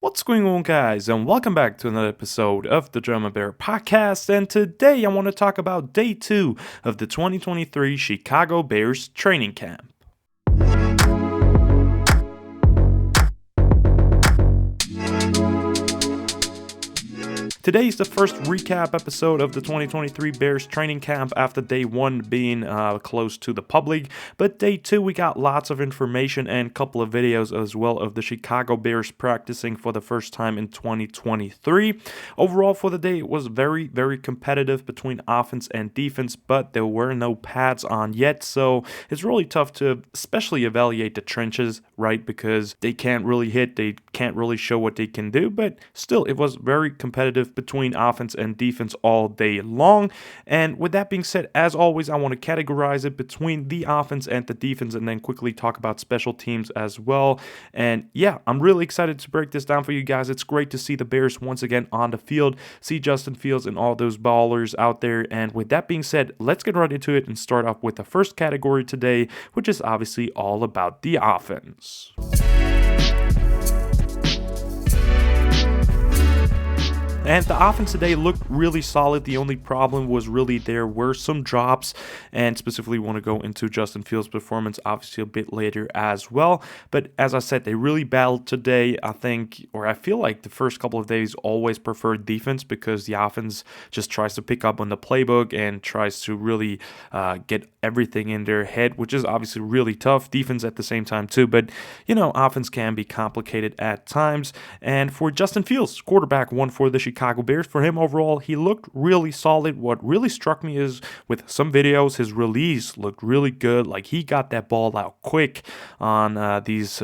What's going on, guys, and welcome back to another episode of the German Bear Podcast. And today I want to talk about day two of the 2023 Chicago Bears training camp. Today is the first recap episode of the 2023 Bears training camp after day one being closed to the public. But day two, we got lots of information and a couple of videos as well of the Chicago Bears practicing for the first time in 2023. Overall, for the day, it was very, very competitive between offense and defense, but there were no pads on yet. So it's really tough to especially evaluate the trenches, right? Because they can't really hit, they can't really show what they can do, but still, it was very competitive between offense and defense all day long. And with that being said, as always, I want to categorize it between the offense and the defense and then quickly talk about special teams as well. And yeah, I'm really excited to break this down for you guys. It's great to see the Bears once again on the field, see Justin Fields and all those ballers out there. And with that being said, let's get right into it and start off with the first category today, which is obviously all about the offense. And the offense today looked really solid. The only problem was really there were some drops, and specifically want to go into Justin Fields' performance obviously a bit later as well. But as I said, they really battled today. I feel like the first couple of days always preferred defense because the offense just tries to pick up on the playbook and tries to really get everything in their head, which is obviously really tough. Defense at the same time too, but offense can be complicated at times. And for Justin Fields, quarterback one for the Chicago Bears, for him overall, he looked really solid. What really struck me is with some videos, his release looked really good. Like he got that ball out quick on these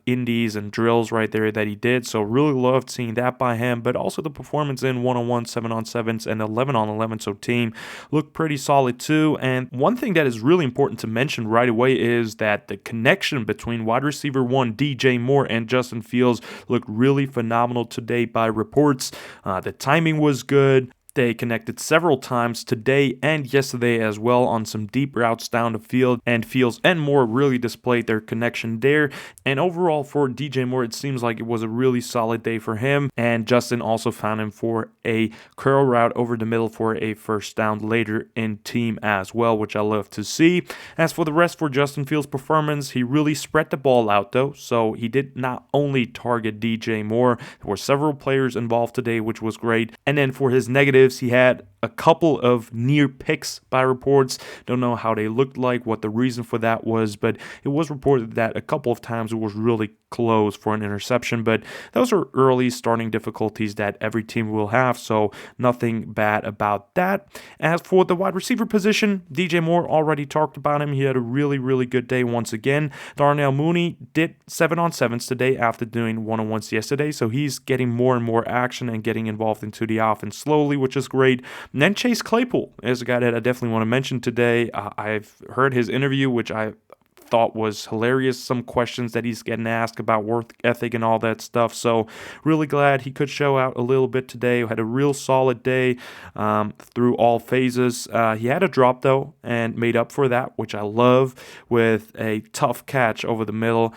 indies and drills right there that he did. So really loved seeing that by him, but also the performance in 1-on-1, 7-on-7s, and 11-on-11. So team looked pretty solid too. And one thing that is really important to mention right away is that the connection between wide receiver one DJ Moore and Justin Fields looked really phenomenal today by reports. The timing was good. They connected several times today and yesterday as well on some deep routes down the field, and Fields and Moore really displayed their connection there. And overall for DJ Moore, it seems like it was a really solid day for him, and Justin also found him for a curl route over the middle for a first down later in team as well, which I love to see. As for the rest for Justin Fields' performance, he really spread the ball out though, so he did not only target DJ Moore. There were several players involved today, which was great. And then for his negatives, he had a couple of near picks by reports. Don't know how they looked like, what the reason for that was, but it was reported that a couple of times it was really close for an interception. But those are early starting difficulties that every team will have, so nothing bad about that. As for the wide receiver position, DJ Moore already talked about him. He had a really, really good day once again. Darnell Mooney did 7-on-7s today after doing 1-on-1s yesterday, so he's getting more and more action and getting involved into the offense slowly, which is great. And then Chase Claypool is a guy that I definitely want to mention today. I've heard his interview, which I thought was hilarious. Some questions that he's getting asked about work ethic and all that stuff. So really glad he could show out a little bit today. Had a real solid day through all phases. He had a drop though and made up for that, which I love, with a tough catch over the middle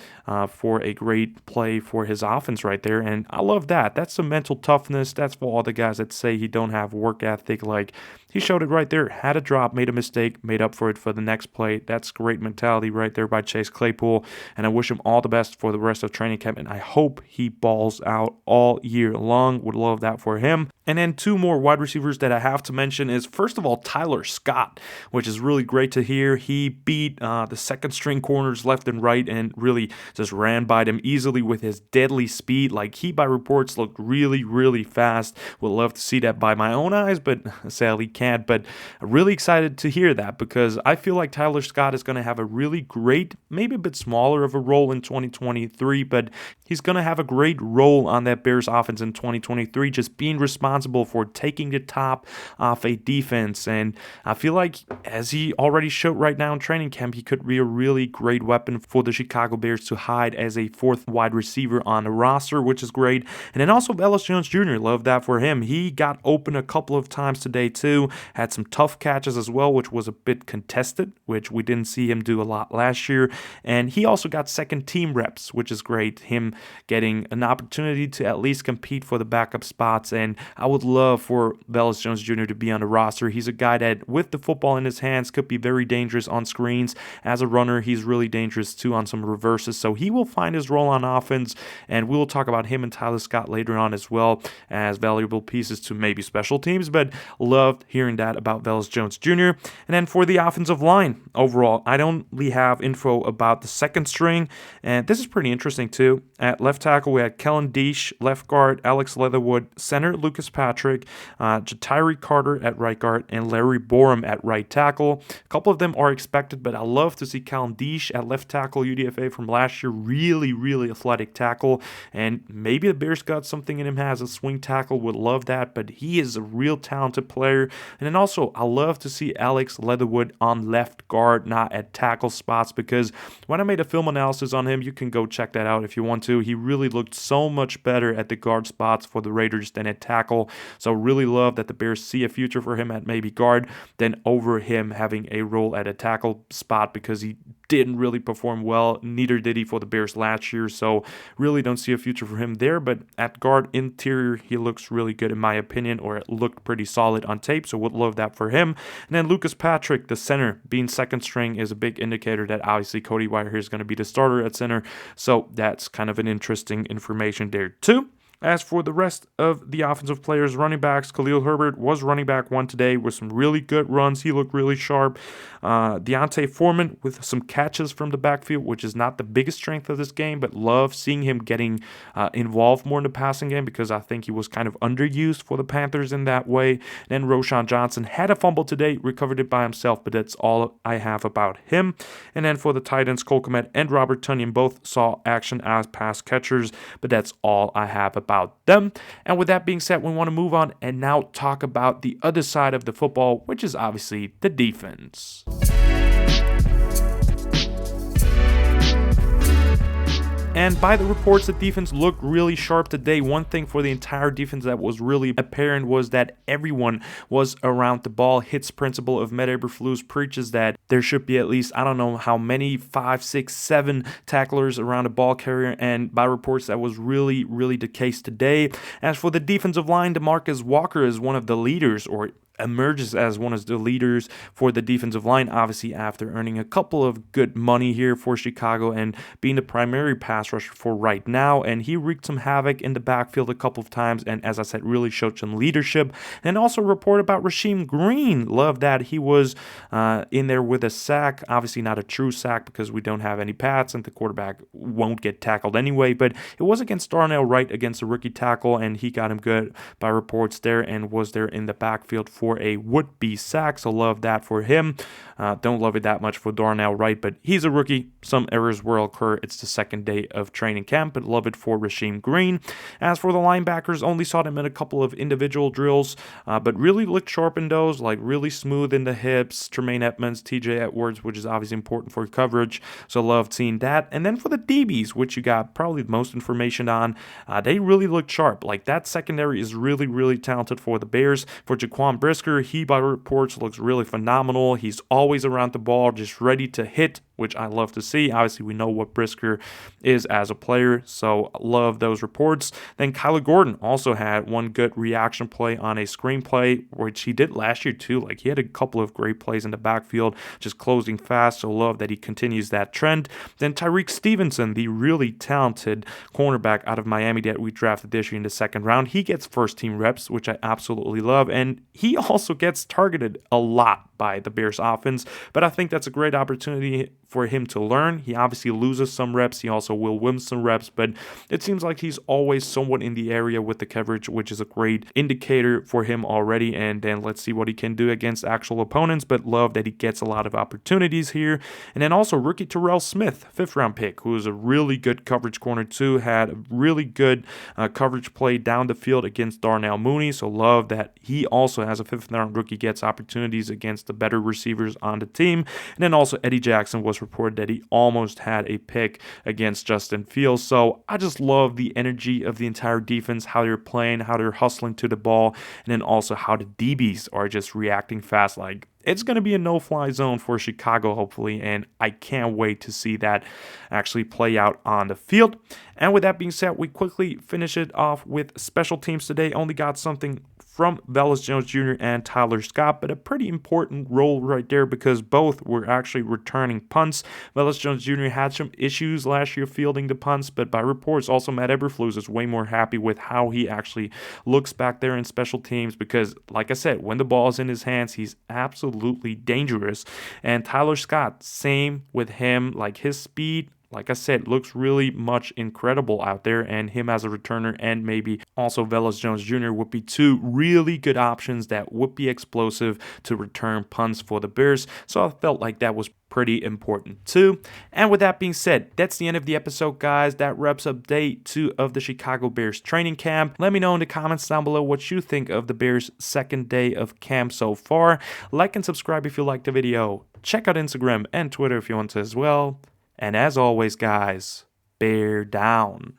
for a great play for his offense right there. And I love that. That's some mental toughness. That's for all the guys that say he don't have work ethic. Like, he showed it right there. Had a drop, made a mistake, made up for it for the next play. That's great mentality right there by Chase Claypool, and I wish him all the best for the rest of training camp, and I hope he balls out all year long. Would love that for him. And then two more wide receivers that I have to mention is, first of all, Tyler Scott, which is really great to hear. He beat the second string corners left and right and really just ran by them easily with his deadly speed. Like, he, by reports, looked really, really fast. Would love to see that by my own eyes, but sadly can't. But I'm really excited to hear that because I feel like Tyler Scott is going to have a really great, maybe a bit smaller of a role in 2023, but he's going to have a great role on that Bears offense in 2023, just being responsible for taking the top off a defense. And I feel like, as he already showed right now in training camp, he could be a really great weapon for the Chicago Bears to hide as a fourth wide receiver on the roster, which is great. And then also Velus Jones Jr., love that for him. He got open a couple of times today too. too. Had some tough catches as well, which was a bit contested, which we didn't see him do a lot last year. And he also got second team reps, which is great. Him getting an opportunity to at least compete for the backup spots. And I would love for Velus Jones Jr. to be on the roster. He's a guy that, with the football in his hands, could be very dangerous on screens. As a runner, he's really dangerous too on some reverses. So he will find his role on offense. And we will talk about him and Tyler Scott later on as well as valuable pieces to maybe special teams. But loved hearing that about Velus Jones Jr. And then for the offensive line overall, I don't really have info about the second string. And this is pretty interesting too. At left tackle, we had Kellen Diesch, left guard Alex Leatherwood, center Lucas Patrick, Jatiri Carter at right guard, and Larry Borum at right tackle. A couple of them are expected, but I love to see Kellen Diesch at left tackle, UDFA from last year. Really, really athletic tackle. And maybe the Bears got something in him as a swing tackle. Would love that, but he is a real talented player. And then also, I love to see Alex Leatherwood on left guard, not at tackle spots, because when I made a film analysis on him, you can go check that out if you want to. He really looked so much better at the guard spots for the Raiders than at tackle. So really love that the Bears see a future for him at maybe guard than over him having a role at a tackle spot, because he didn't really perform well. Neither did he for the Bears last year. So really don't see a future for him there. But at guard interior, he looks really good in my opinion, or it looked pretty solid on tape. So would love that for him. And then Lucas Patrick, the center, being second string is a big indicator that obviously Cody Whitehair is going to be the starter at center. So that's kind of an interesting information there too. As for the rest of the offensive players, running backs, Khalil Herbert was running back one today with some really good runs. He looked really sharp. Deontay Foreman with some catches from the backfield, which is not the biggest strength of this game, but love seeing him getting involved more in the passing game, because I think he was kind of underused for the Panthers in that way. And then Roschon Johnson had a fumble today, recovered it by himself, but that's all I have about him. And then for the tight ends, Cole Kmet and Robert Tonyan both saw action as pass catchers, but that's all I have about them. And with that being said, we want to move on and now talk about the other side of the football, which is obviously the defense. And by the reports, the defense looked really sharp today. One thing for the entire defense that was really apparent was that everyone was around the ball. Hits principle of Matt Eberflus preaches that there should be at least, I don't know how many, 5, 6, 7 tacklers around a ball carrier. And by reports, that was really, really the case today. As for the defensive line, DeMarcus Walker is one of the leaders, or emerges as one of the leaders for the defensive line, obviously after earning a couple of good money here for Chicago and being the primary pass rusher for right now. And he wreaked some havoc in the backfield a couple of times, and as I said, really showed some leadership. And also report about Rasheem Green. Love that he was in there with a sack. Obviously not a true sack because we don't have any pads and the quarterback won't get tackled anyway, but it was against Darnell Wright, against a rookie tackle, and he got him good by reports there and was there in the backfield for a would-be sack, so love that for him. Don't love it that much for Darnell Wright, but he's a rookie. Some errors will occur. It's the second day of training camp, but love it for Rasheem Green. As for the linebackers, only saw them in a couple of individual drills, but really looked sharp in those, like really smooth in the hips. Tremaine Edmonds, TJ Edwards, which is obviously important for coverage, so loved seeing that. And then for the DBs, which you got probably the most information on, they really looked sharp. Like that secondary is really, really talented for the Bears. For Jaquan Brisker, he by reports looks really phenomenal. He's always around the ball, just ready to hit, which I love to see. Obviously, we know what Brisker is as a player, so love those reports. Then Kyler Gordon also had one good reaction play on a screenplay, which he did last year too. Like he had a couple of great plays in the backfield, just closing fast, so love that he continues that trend. Then Tyrique Stevenson, the really talented cornerback out of Miami that we drafted this year in the second round, he gets first team reps, which I absolutely love, and he also gets targeted a lot by the Bears offense, but I think that's a great opportunity for him to learn. He obviously loses some reps. He also will win some reps, but it seems like he's always somewhat in the area with the coverage, which is a great indicator for him already. And then let's see what he can do against actual opponents, but love that he gets a lot of opportunities here. And then also rookie Terrell Smith, 5th round pick, who is a really good coverage corner too, had a really good coverage play down the field against Darnell Mooney. So love that he also has a 5th round rookie gets opportunities against the better receivers on the team. And then also Eddie Jackson was reported that he almost had a pick against Justin Fields. So I just love the energy of the entire defense, how they're playing, how they're hustling to the ball, and then also how the DBs are just reacting fast. Like, it's going to be a no-fly zone for Chicago, hopefully, and I can't wait to see that actually play out on the field. And with that being said, we quickly finish it off with special teams today. Only got something from Velus Jones Jr. and Tyler Scott, but a pretty important role right there because both were actually returning punts. Velus Jones Jr. had some issues last year fielding the punts, but by reports, also Matt Eberflus is way more happy with how he actually looks back there in special teams because, like I said, when the ball is in his hands, he's absolutely dangerous. And Tyler Scott, same with him, like his speed, like I said, looks really much incredible out there, and him as a returner and maybe also Velus Jones Jr. would be two really good options that would be explosive to return punts for the Bears. So I felt like that was pretty important too. And with that being said, that's the end of the episode, guys. That wraps up day 2 of the Chicago Bears training camp. Let me know in the comments down below what you think of the Bears' second day of camp so far. Like and subscribe if you liked the video. Check out Instagram and Twitter if you want to as well. And as always, guys, bear down.